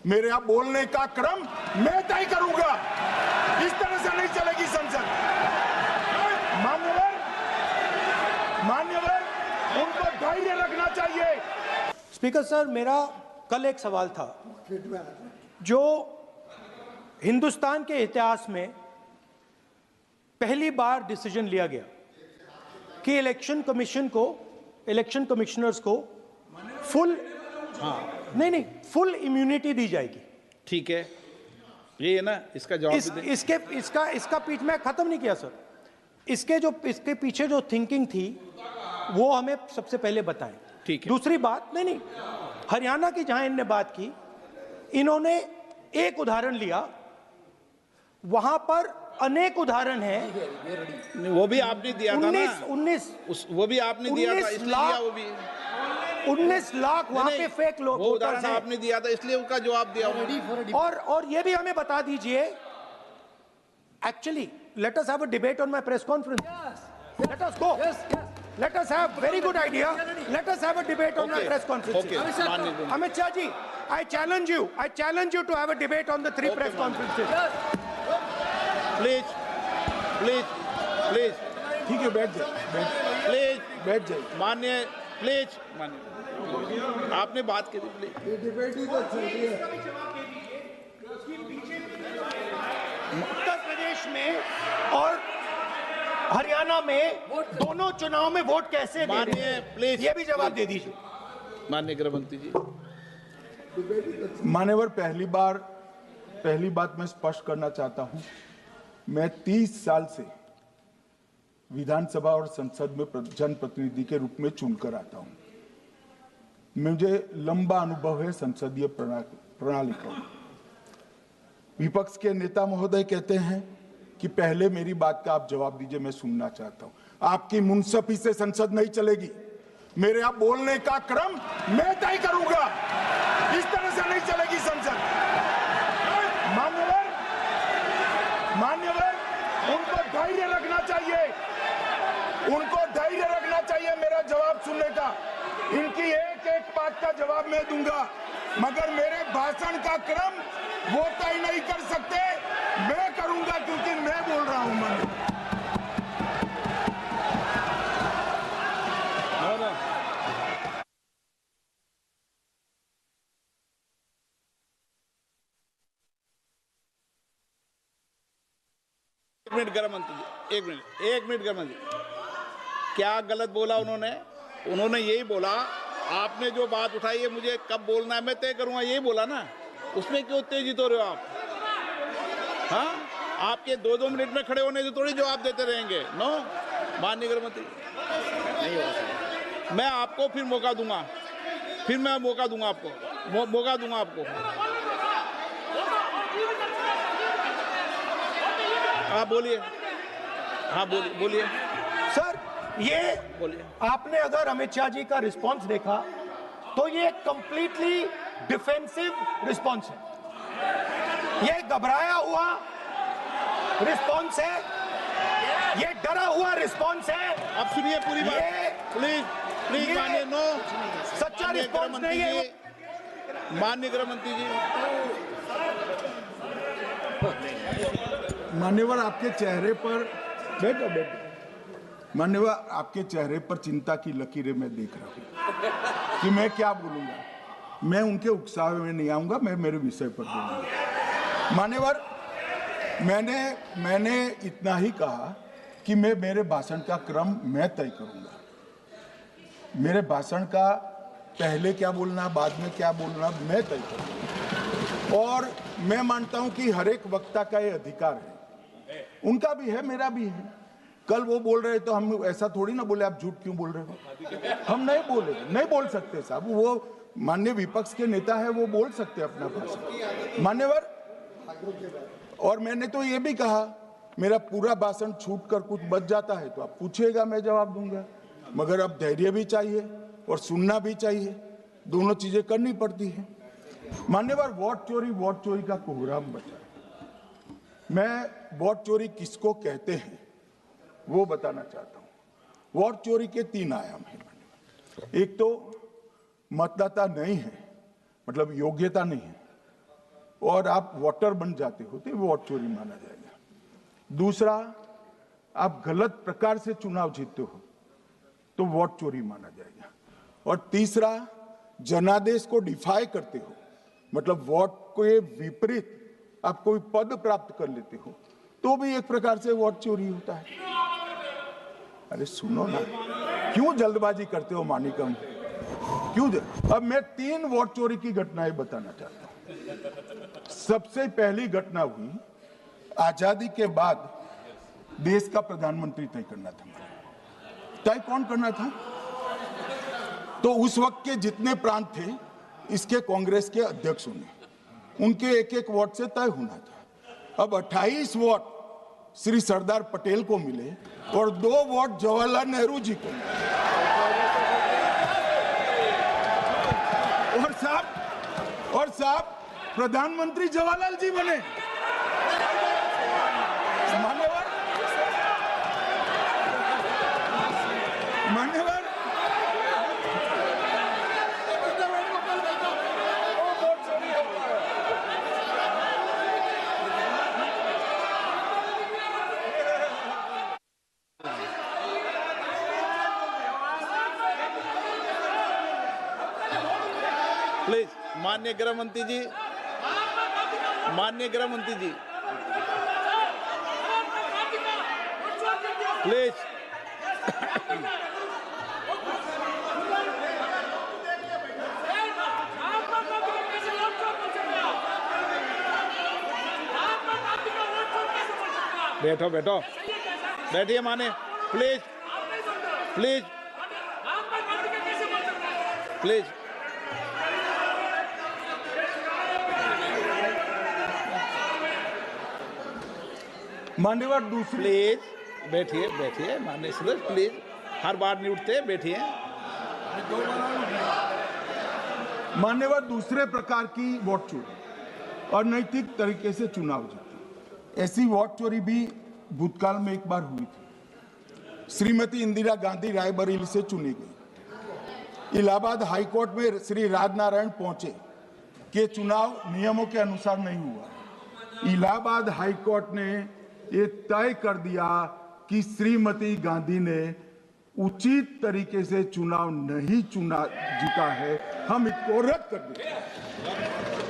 मेरे यहाँ बोलने का क्रम मैं तय करूंगा। इस तरह से नहीं चलेगी संसद। मान्यवर उनको धैर्य रखना चाहिए। स्पीकर सर, मेरा कल एक सवाल था जो हिंदुस्तान के इतिहास में पहली बार डिसीजन लिया गया कि इलेक्शन कमिश्नर्स को फुल फुल इम्यूनिटी दी जाएगी। ठीक है, ये है ना, इसका जवाब इसका पीठ में खत्म नहीं किया सर। इसके पीछे जो थिंकिंग थी वो हमें सबसे पहले बताएं। ठीक है। दूसरी बात, नहीं, हरियाणा की जहां इन्होंने बात की, इन्होंने एक उदाहरण लिया, वहां पर अनेक उदाहरण हैं। वो भी आपने दिया था ना, 19 वो भी आपने दिया था, इसलिए दिया वो भी 19 लाख वहां पे फेक लोग, वो उदाहरण आपने दिया था, इसलिए उसका जवाब दिया। और ये भी हमें बता दीजिए, actually let us have a debate on my press conference. Let us go, let us have very good idea, let us have a debate on the press conferences. Amit Shah ji, I challenge you to have a debate on the 3 press conferences. Please ठीक है, बैठ जाइए। माननीय, please माननीय, आपने बात की थी, प्लीज। डिबेट ही तो चल रही है। उत्तर प्रदेश में और हरियाणा में दोनों चुनाव में वोट कैसे दे रहे हैं? प्लीज ये भी जवाब दे दीजिए। माननीय गृह मंत्री जी। मान्यवर, पहली बात मैं स्पष्ट करना चाहता हूं, मैं 30 साल से विधानसभा और संसद में जनप्रतिनिधि के रूप में चुनकर आता हूं। मुझे लंबा अनुभव है संसदीय प्रणाली का। विपक्ष के नेता महोदय कहते हैं कि पहले मेरी बात का आप जवाब दीजिए, मैं सुनना चाहता हूं। आपकी मुनसफी से संसद नहीं चलेगी। मेरे यहाँ बोलने का क्रम मैं तय करूंगा। इस तरह से नहीं चलेगी संसद। मान्यवर उनको धैर्य रखना चाहिए, मेरा जवाब सुनने का। इनकी एक एक बात का जवाब मैं दूंगा, मगर मेरे भाषण का क्रम वो तय नहीं कर सकते, मैं करूंगा, क्योंकि मैं बोल रहा हूं। एक मिनट गृह मंत्री जी, एक मिनट गृह मंत्री, क्या गलत बोला उन्होंने यही बोला, आपने जो बात उठाई है मुझे कब बोलना है मैं तय करूंगा, यही बोला ना। उसमें क्यों उत्तेजित हो रहे हो आप? हाँ, आपके 2-2 मिनट में खड़े होने से थोड़ी जवाब देते रहेंगे। नो, माननीय गृह मंत्री, नहीं हो सकता। मैं आपको फिर मौका दूंगा, आपको। आप बोलिए। हाँ, बोलिए सर। ये बोलिए। आपने अगर अमित शाह जी का रिस्पांस देखा तो ये कंप्लीटली डिफेंसिव रिस्पांस है। ये घबराया हुआ रिस्पांस है, ये डरा हुआ रिस्पांस है। अब सुनिए पूरी बात, प्लीज मानिए। नो, सच्चा रिस्पांस नहीं है। माननीय गृह मंत्री जी, मान्यवर, आपके चेहरे पर बैठो। मान्यवर, आपके चेहरे पर चिंता की लकीरें मैं देख रहा हूं कि मैं क्या बोलूंगा। मैं उनके उकसावे में नहीं आऊंगा, मैं मेरे विषय पर बोलूंगा। मान्यवर, मैंने इतना ही कहा कि मेरे भाषण का क्रम मैं तय करूंगा। मेरे भाषण का पहले क्या बोलना, बाद में क्या बोलना, मैं तय करूंगा। और मैं मानता हूं कि हर एक वक्ता का ये अधिकार है, उनका भी है, मेरा भी है। कल वो बोल रहे तो हम ऐसा थोड़ी ना बोले आप झूठ क्यों बोल रहे हो। हम नहीं बोल सकते साहब, वो माननीय विपक्ष के नेता है, वो बोल सकते अपना भाषण। मान्यवर, और मैंने तो ये भी कहा, मेरा पूरा भाषण छूट कर कुछ बच जाता है तो आप पूछिएगा, मैं जवाब दूंगा। मगर अब धैर्य भी चाहिए और सुनना भी चाहिए, दोनों चीजें करनी पड़ती है। मान्यवर, वोट चोरी का कोहराम बचा। मैं वोट चोरी किसको कहते हैं वो बताना चाहता हूं। वोट चोरी के 3 आयाम हैं। एक तो मतदाता नहीं है, मतलब योग्यता नहीं है, और आप वोटर बन जाते हो तो वोट चोरी माना जाएगा। दूसरा, आप गलत प्रकार से चुनाव जीतते हो तो वोट चोरी माना जाएगा। और तीसरा, जनादेश को डिफाई करते हो, मतलब वोट के विपरीत आप कोई पद प्राप्त कर लेते हो तो भी एक प्रकार से वोट चोरी होता है। अरे सुनो ना, क्यों जल्दबाजी करते हो मानिकम? क्यों? अब मैं 3 वोट चोरी की घटनाएं बताना चाहता हूं। सबसे पहली घटना हुई, आजादी के बाद देश का प्रधानमंत्री तय करना था। तय कौन करना था? तो उस वक्त के जितने प्रांत थे, इसके कांग्रेस के अध्यक्षों ने, उनके एक एक वोट से तय होना था। अब 28 वोट श्री सरदार पटेल को मिले और 2 वोट जवाहरलाल नेहरू जी को मिले। और साहब प्रधानमंत्री जवाहरलाल जी बने। मान्यवर प्लीज, माननीय गृह मंत्री जी, माननीय गृह मंत्री जी, प्लीज। बैठो बैठो, बैठिए माने, प्लीज प्लीज प्लीज। मान्यवर दूसरी, प्लीज बैठिए बैठिए माननीय सदस्य, प्लीज, हर बार नहीं उठते, बैठिए। मान्यवर दूसरे प्रकार की वोट चोरी और नैतिक तरीके से चुनाव जीते, ऐसी वोट चोरी भी भूतकाल में एक बार हुई थी। श्रीमती इंदिरा गांधी रायबरेली से चुनी गई। इलाहाबाद हाईकोर्ट में श्री राजनारायण पहुंचे कि चुनाव नियमों के अनुसार नहीं हुआ। इलाहाबाद हाईकोर्ट ने ये तय कर दिया कि श्रीमती गांधी ने उचित तरीके से चुनाव नहीं जीता है, हम इसको रद्द कर देते।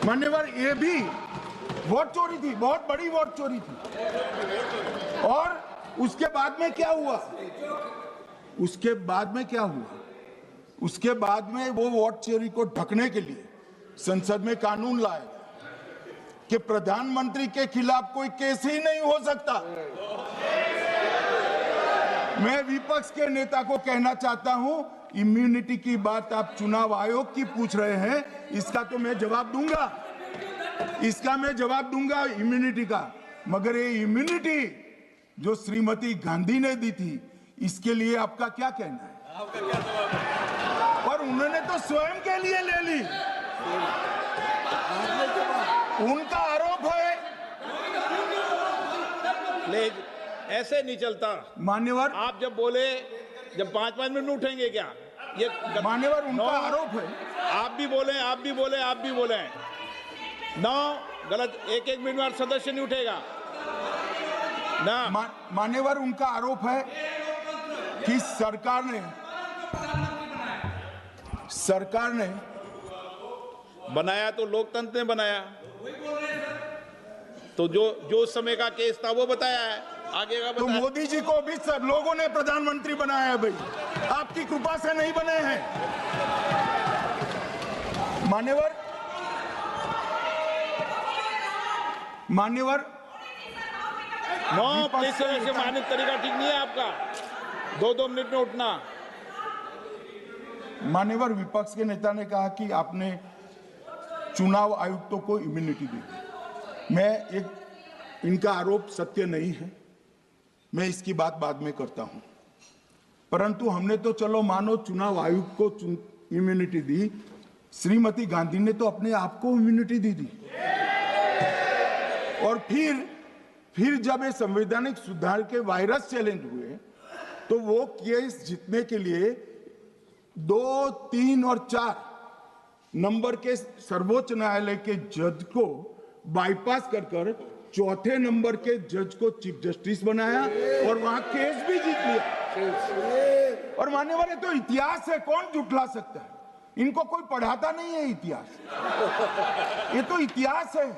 मान्यवर, ये भी वोट चोरी थी, बहुत बड़ी वोट चोरी थी। और उसके बाद में क्या हुआ? उसके बाद में वो वोट चोरी को ढकने के लिए संसद में कानून लाया कि प्रधानमंत्री के खिलाफ कोई केस ही नहीं हो सकता। मैं विपक्ष के नेता को कहना चाहता हूं, इम्यूनिटी की बात आप चुनाव आयोग की पूछ रहे हैं, इसका तो मैं जवाब दूंगा, इम्यूनिटी का। मगर ये इम्यूनिटी जो श्रीमती गांधी ने दी थी, इसके लिए आपका क्या कहना है? और उन्होंने तो स्वयं के लिए ले ली। उनका आरोप है। प्लीज, ऐसे नहीं चलता मान्यवर, आप जब बोले, जब 5-5 मिनट उठेंगे क्या? ये मान्यवर, उनका आरोप है। आप भी बोले। नौ गलत, 1-1 मिनट में सदस्य नहीं उठेगा ना। मान्यवर, उनका आरोप है कि सरकार ने बनाया तो लोकतंत्र ने बनाया, तो जो समय का केस था वो बताया है, आगे का तो बताया। मोदी जी को भी सब लोगों ने प्रधानमंत्री बनाया है भाई, आपकी कृपा से नहीं बने हैं। मान्यवर, नो प्लीज, ऐसे मानक तरीका ठीक नहीं है आपका, 2-2 मिनट में उठना। मान्यवर, विपक्ष के नेता ने कहा कि आपने चुनाव आयुक्तों को इम्यूनिटी दी। इनका आरोप सत्य नहीं है, मैं इसकी बात बाद में करता हूं। परंतु हमने तो चलो मानो चुनाव आयुक्त को इम्यूनिटी दी, श्रीमती गांधी ने तो अपने आप को इम्यूनिटी दी थी। और फिर जब ये संवैधानिक सुधार के वायरस चैलेंज हुए तो वो केस जीतने के लिए 2, 3 और 4 नंबर के सर्वोच्च न्यायालय के जज को बाईपास कर चौथे नंबर के जज को चीफ जस्टिस बनाया और वहां केस भी जीत लिया। और मान्यवर, ये तो इतिहास है, कौन जुटला सकता है? इनको कोई पढ़ाता नहीं है इतिहास, ये तो इतिहास है,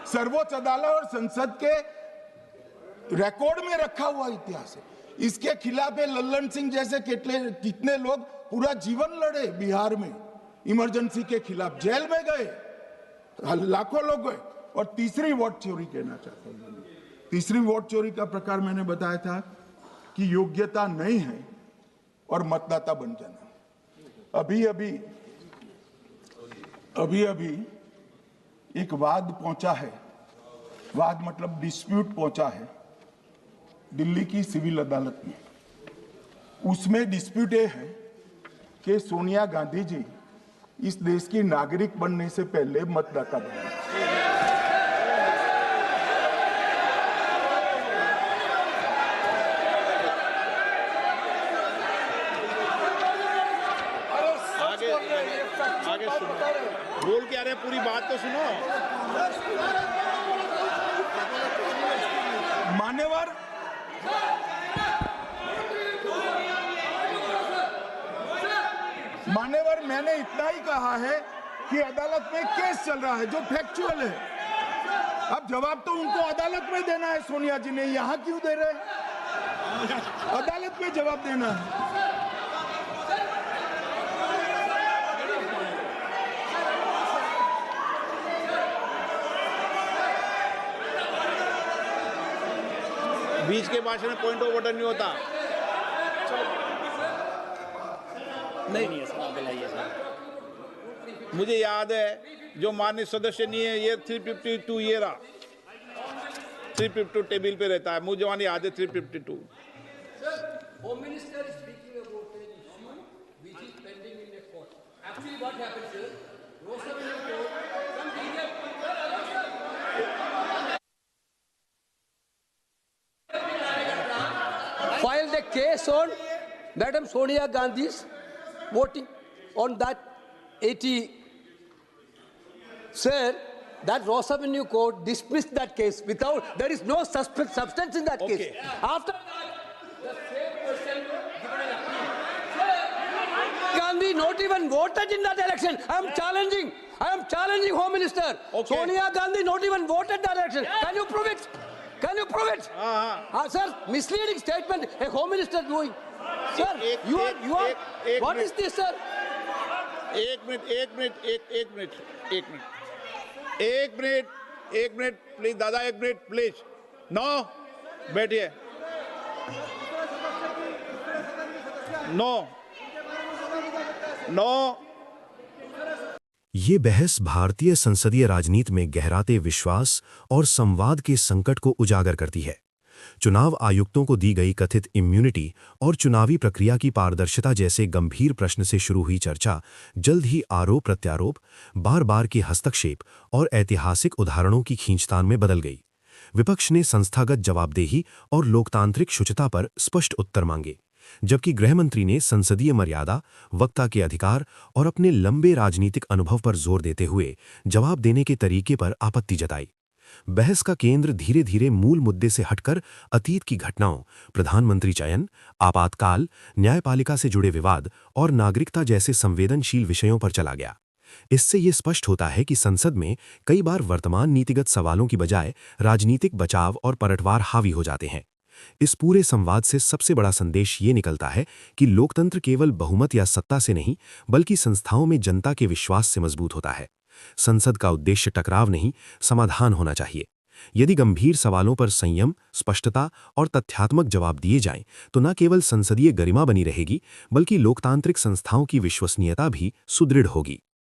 सर्वोच्च अदालत और संसद के रिकॉर्ड में रखा हुआ इतिहास है। इसके खिलाफ लल्लन सिंह जैसे कितने लोग पूरा जीवन लड़े बिहार में, इमरजेंसी के खिलाफ जेल में गए, लाखों लोग गए। और तीसरी वोट चोरी कहना चाहता हूं, तीसरी वोट चोरी का प्रकार मैंने बताया था कि योग्यता नहीं है और मतदाता बन जाना। अभी अभी एक वाद पहुंचा है, वाद मतलब डिस्प्यूट पहुंचा है दिल्ली की सिविल अदालत में। उसमें डिस्प्यूट ये है कि सोनिया गांधी जी इस देश की नागरिक बनने से पहले मतदाता बने। आगे सुनो, बोल क्या रहे, पूरी बात तो सुनो। मान्यवर, मैंने इतना ही कहा है कि अदालत में केस चल रहा है जो फैक्चुअल है। अब जवाब तो उनको अदालत में देना है, सोनिया जी ने यहां क्यों दे रहे हैं? अदालत में जवाब देना है। बीच के भाषण में पॉइंट ऑफ ऑर्डर नहीं होता। नहीं मुझे याद है जो माननीय सदस्य नहीं है, ये 352 ये रहा, 352 टेबल पे रहता है, मुझे जवान याद है 352। Home Minister is speaking about an issue which is pending in the court. Actually, what happens is, Rosaville court, some BJP filed a case on Madam Sonia Gandhi's voting on that 80. Sir, that Ross Avenue court dismissed that case without, there is no substance in that case. After the same person given an appeal. Gandhi not even voted in that election. I am challenging Home Minister. Okay. Sonia Gandhi not even voted that election. Can you prove it? Can you prove it? Sir, misleading statement a Home Minister doing. Sir, you are. What is this, sir? एक minute please दादा, एक minute please. No, बैठिए। No. ये बहस भारतीय संसदीय राजनीति में गहराते विश्वास और संवाद के संकट को उजागर करती है। चुनाव आयुक्तों को दी गई कथित इम्यूनिटी और चुनावी प्रक्रिया की पारदर्शिता जैसे गंभीर प्रश्न से शुरू हुई चर्चा जल्द ही आरोप प्रत्यारोप, बार बार के हस्तक्षेप और ऐतिहासिक उदाहरणों की खींचतान में बदल गई। विपक्ष ने संस्थागत जवाबदेही और लोकतांत्रिक शुचिता पर स्पष्ट उत्तर मांगे, जबकि गृहमंत्री ने संसदीय मर्यादा, वक्ता के अधिकार और अपने लंबे राजनीतिक अनुभव पर जोर देते हुए जवाब देने के तरीके पर आपत्ति जताई। बहस का केंद्र धीरे धीरे मूल मुद्दे से हटकर अतीत की घटनाओं, प्रधानमंत्री चयन, आपातकाल, न्यायपालिका से जुड़े विवाद और नागरिकता जैसे संवेदनशील विषयों पर चला गया। इससे ये स्पष्ट होता है कि संसद में कई बार वर्तमान नीतिगत सवालों की बजाय राजनीतिक बचाव और पलटवार हावी हो जाते हैं। इस पूरे संवाद से सबसे बड़ा संदेश ये निकलता है कि लोकतंत्र केवल बहुमत या सत्ता से नहीं, बल्कि संस्थाओं में जनता के विश्वास से मजबूत होता है। संसद का उद्देश्य टकराव नहीं, समाधान होना चाहिए। यदि गंभीर सवालों पर संयम, स्पष्टता और तथ्यात्मक जवाब दिए जाएं, तो न केवल संसदीय गरिमा बनी रहेगी, बल्कि लोकतांत्रिक संस्थाओं की विश्वसनीयता भी सुदृढ़ होगी।